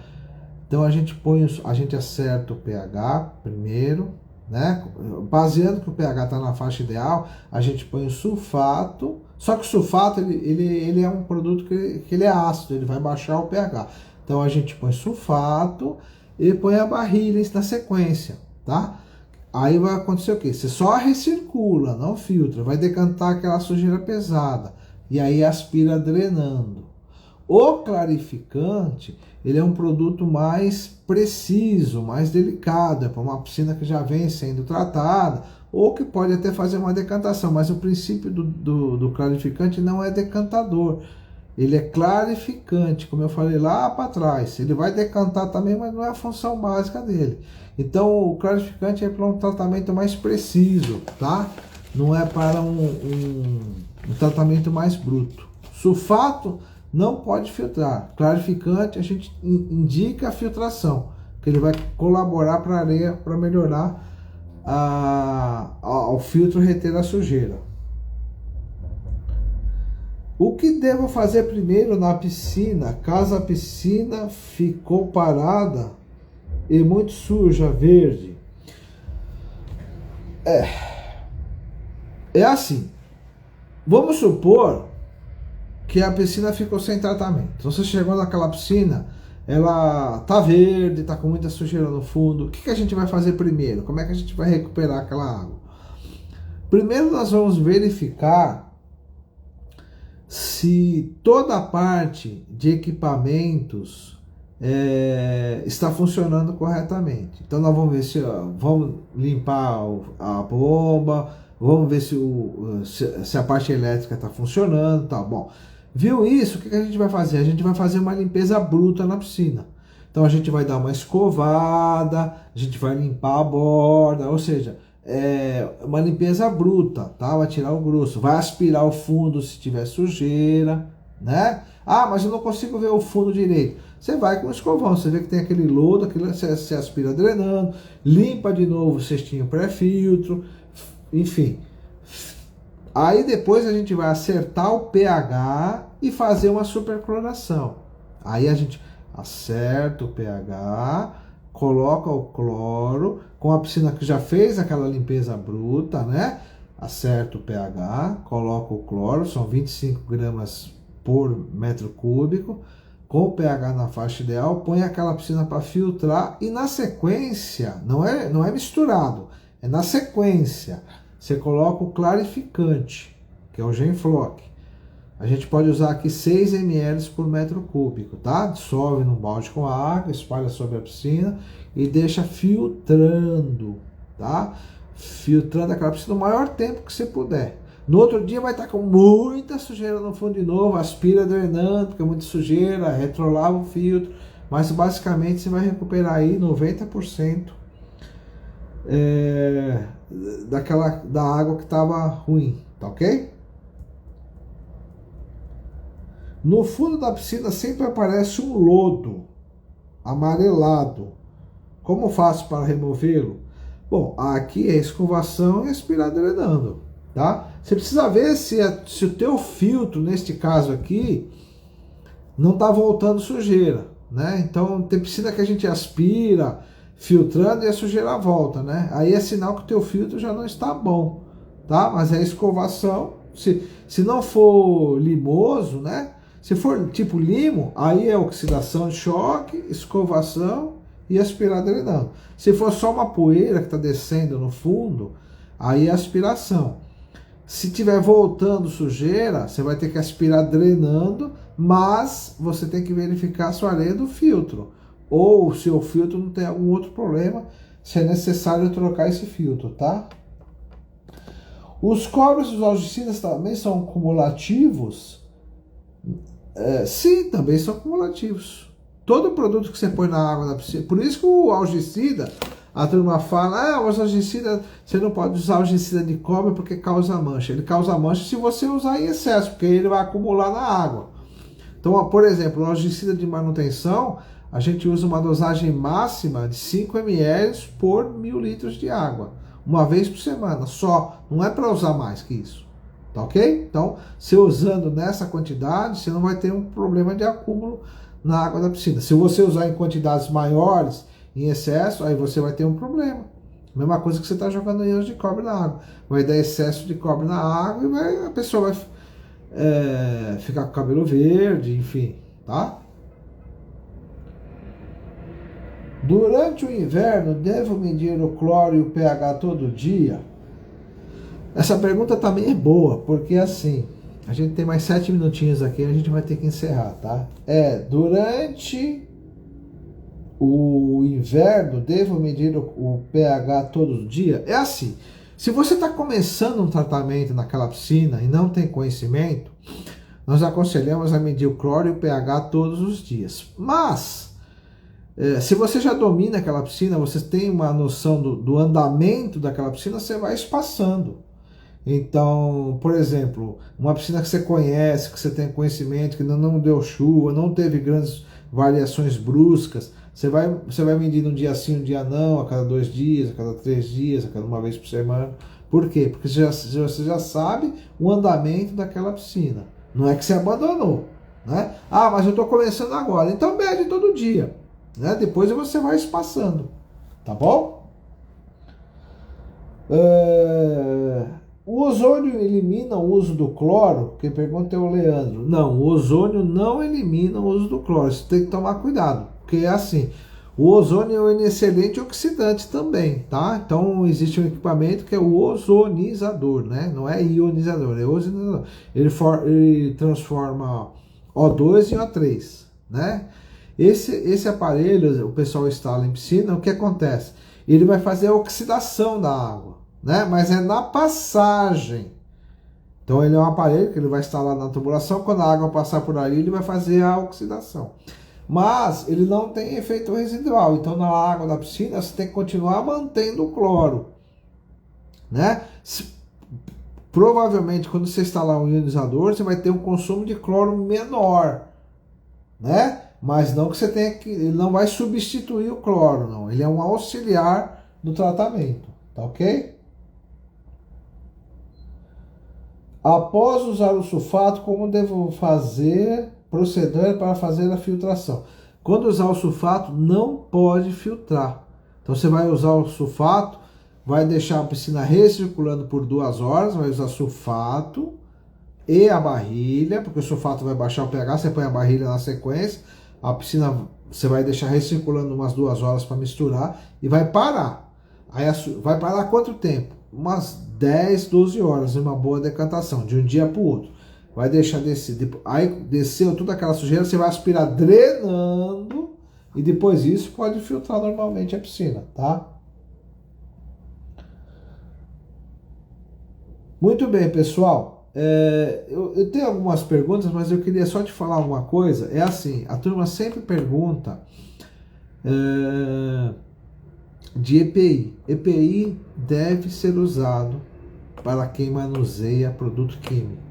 então a gente acerta o pH primeiro, né? Baseando que o pH está na faixa ideal, a gente põe o sulfato. Só que o sulfato ele é um produto que ele é ácido, ele vai baixar o pH. Então a gente põe sulfato e põe a barrilha na sequência, tá? Aí vai acontecer o quê? Você só recircula, não filtra, vai decantar aquela sujeira pesada e aí aspira drenando. O clarificante, ele é um produto mais preciso, mais delicado, é para uma piscina que já vem sendo tratada, ou que pode até fazer uma decantação, mas o princípio do clarificante não é decantador, ele é clarificante, como eu falei lá para trás. Ele vai decantar também, mas não é a função básica dele. Então o clarificante é para um tratamento mais preciso, tá? Não é para um tratamento mais bruto. Sulfato não pode filtrar. Clarificante, a gente indica a filtração, que ele vai colaborar para a areia, para melhorar ao filtro reter a sujeira. O que devo fazer primeiro na piscina, caso a piscina ficou parada e muito suja, verde? É assim. Vamos supor que a piscina ficou sem tratamento. Então você chegou naquela piscina, ela tá verde, tá com muita sujeira no fundo. O que a gente vai fazer primeiro? Como é que a gente vai recuperar aquela água? Primeiro nós vamos verificar se toda a parte de equipamentos está funcionando corretamente. Então nós vamos ver vamos limpar a bomba, vamos ver se a parte elétrica está funcionando, tá bom. Viu isso? O que a gente vai fazer? A gente vai fazer uma limpeza bruta na piscina. Então a gente vai dar uma escovada, a gente vai limpar a borda, ou seja, uma limpeza bruta, tá? Vai tirar o grosso, vai aspirar o fundo se tiver sujeira, né? Ah, mas eu não consigo ver o fundo direito. Você vai com o escovão, você vê que tem aquele lodo, você aspira drenando, limpa de novo o cestinho pré-filtro, enfim. Aí depois a gente vai acertar o pH e fazer uma supercloração. Aí a gente acerta o pH, coloca o cloro, com a piscina que já fez aquela limpeza bruta, né? Acerta o pH, coloca o cloro, são 25 gramas por metro cúbico, com o pH na faixa ideal, põe aquela piscina para filtrar e na sequência, não é misturado, é na sequência, você coloca o clarificante, que é o Genfloc. A gente pode usar aqui 6 ml por metro cúbico, tá? Dissolve num balde com água, espalha sobre a piscina e deixa filtrando, tá? Filtrando aquela piscina o maior tempo que você puder. No outro dia vai estar com muita sujeira no fundo de novo, aspira drenando, porque é muita sujeira, retrolava o filtro, mas basicamente você vai recuperar aí 90% da água que estava ruim, tá ok? No fundo da piscina sempre aparece um lodo amarelado. Como faço para removê-lo? Bom, aqui é escovação e aspirar drenando, tá? Você precisa ver se o teu filtro, neste caso aqui, não está voltando sujeira, né? Então tem piscina que a gente aspira, filtrando e a sujeira volta, né? Aí é sinal que o teu filtro já não está bom, tá? Mas é escovação. Se não for limoso, né? Se for tipo limo, aí é oxidação de choque, escovação e aspirar drenando. Se for só uma poeira que está descendo no fundo, aí é aspiração. Se tiver voltando sujeira, você vai ter que aspirar drenando, mas você tem que verificar a sua areia do filtro. Ou se o filtro não tem algum outro problema, se é necessário trocar esse filtro, tá? Os cobres dos algicidas também são cumulativos? Sim, também são cumulativos. Todo produto que você põe na água da piscina, por isso que o algicida, a turma fala, os algicidas, você não pode usar algicida de cobre porque causa mancha. Ele causa mancha se você usar em excesso, porque ele vai acumular na água. Então, por exemplo, o algicida de manutenção, a gente usa uma dosagem máxima de 5 ml por 1.000 litros de água. Uma vez por semana, só. Não é para usar mais que isso. Tá ok? Então, se usando nessa quantidade, você não vai ter um problema de acúmulo na água da piscina. Se você usar em quantidades maiores, em excesso, aí você vai ter um problema. Mesma coisa que você está jogando íons de cobre na água. Vai dar excesso de cobre na água e a pessoa vai ficar com o cabelo verde, enfim, tá? Durante o inverno, devo medir o cloro e o pH todo dia? Essa pergunta também é boa, porque assim, a gente tem mais 7 minutinhos aqui, a gente vai ter que encerrar, tá? Durante o inverno, devo medir o pH todo dia? É assim, se você está começando um tratamento naquela piscina e não tem conhecimento, nós aconselhamos a medir o cloro e o pH todos os dias. Mas, se você já domina aquela piscina, você tem uma noção do andamento daquela piscina, você vai espaçando. Então, por exemplo, uma piscina que você conhece, que você tem conhecimento, que não deu chuva, não teve grandes variações bruscas, você vai medir um dia sim, um dia não, a cada 2 dias, a cada 3 dias, a cada uma vez por semana. Por quê? Porque você já sabe o andamento daquela piscina. Não é que você abandonou, né? Mas eu estou começando agora. Então mede todo dia, né? Depois você vai espaçando, tá bom? O ozônio elimina o uso do cloro? Quem pergunta é o Leandro. Não, o ozônio não elimina o uso do cloro. Você tem que tomar cuidado, porque é assim. O ozônio é um excelente oxidante também, tá? Então existe um equipamento que é o ozonizador, né? Não é ionizador, é ozonizador. Ele transforma O2 em O3, né? Esse aparelho, o pessoal instala em piscina, o que acontece? Ele vai fazer a oxidação da água, né? Mas é na passagem. Então ele é um aparelho que ele vai instalar na tubulação, quando a água passar por ali, ele vai fazer a oxidação. Mas ele não tem efeito residual, então na água da piscina você tem que continuar mantendo o cloro, né? Provavelmente quando você instalar um ionizador, você vai ter um consumo de cloro menor, né? Mas não que você tenha que, ele não vai substituir o cloro, não. Ele é um auxiliar do tratamento, tá ok? Após usar o sulfato, como devo proceder para fazer a filtração? Quando usar o sulfato, não pode filtrar. Então você vai usar o sulfato, vai deixar a piscina recirculando por 2 horas, vai usar sulfato e a barrilha, porque o sulfato vai baixar o pH, você põe a barrilha na sequência, a piscina você vai deixar recirculando umas 2 horas para misturar e vai parar. Aí vai parar quanto tempo? Umas 10, 12 horas, uma boa decantação, de um dia para o outro. Vai deixar descer, aí desceu toda aquela sujeira, você vai aspirar drenando e depois disso pode filtrar normalmente a piscina, tá? Muito bem, pessoal. Eu tenho algumas perguntas, mas eu queria só te falar uma coisa. É assim, a turma sempre pergunta de EPI. EPI deve ser usado para quem manuseia produto químico.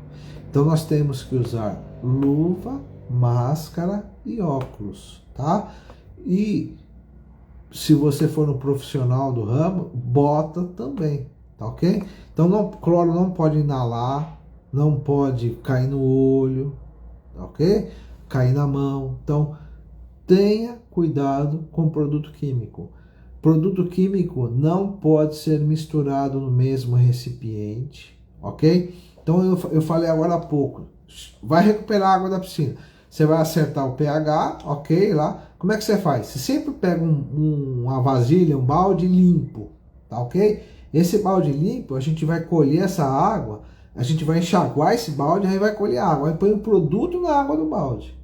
Então nós temos que usar luva, máscara e óculos, tá? E se você for um profissional do ramo, bota também, tá ok? Então cloro não pode inalar, não pode cair no olho, tá ok? Cair na mão. Então tenha cuidado com produto químico. Produto químico não pode ser misturado no mesmo recipiente, ok? Então eu falei agora há pouco, vai recuperar a água da piscina. Você vai acertar o pH, ok, lá. Como é que você faz? Você sempre pega uma vasilha, um balde limpo, tá ok? Esse balde limpo, a gente vai colher essa água, a gente vai enxaguar esse balde, aí vai colher água, aí põe o produto na água do balde.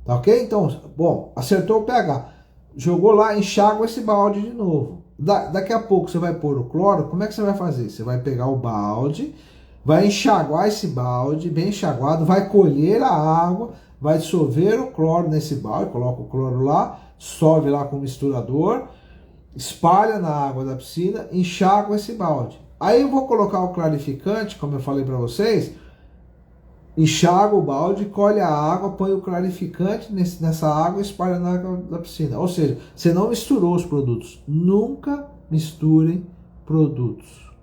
Tá ok? Então, bom, acertou o pH. Jogou lá, enxágua esse balde de novo. Daqui a pouco você vai pôr o cloro. Como é que você vai fazer? Você vai pegar o balde, vai enxaguar esse balde, bem enxaguado, vai colher a água, vai dissolver o cloro nesse balde, coloca o cloro lá, dissolve lá com o misturador, espalha na água da piscina, enxágua esse balde. Aí eu vou colocar o clarificante, como eu falei para vocês, enxaga o balde, colhe a água, põe o clarificante nessa água e espalha na água da piscina. Ou seja, você não misturou os produtos. Nunca misturem produtos,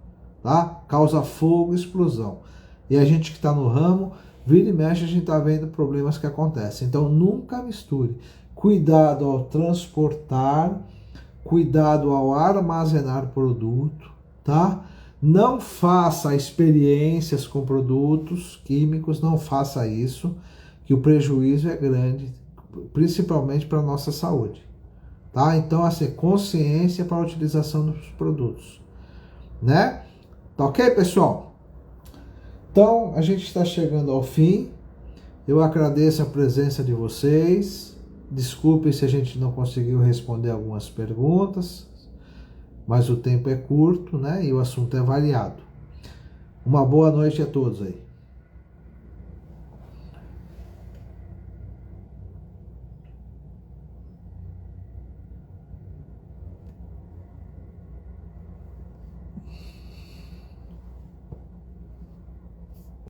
tá? Causa fogo e explosão. E a gente que está no ramo, vira e mexe, a gente está vendo problemas que acontecem. Então nunca misture. Cuidado ao transportar, cuidado ao armazenar produto, tá? Não faça experiências com produtos químicos, não faça isso, que o prejuízo é grande, principalmente para a nossa saúde, tá? Então, assim, consciência para a utilização dos produtos, né? Tá ok, pessoal? Então, a gente está chegando ao fim. Eu agradeço a presença de vocês. Desculpe se a gente não conseguiu responder algumas perguntas, mas o tempo é curto, né? E o assunto é variado. Uma boa noite a todos aí.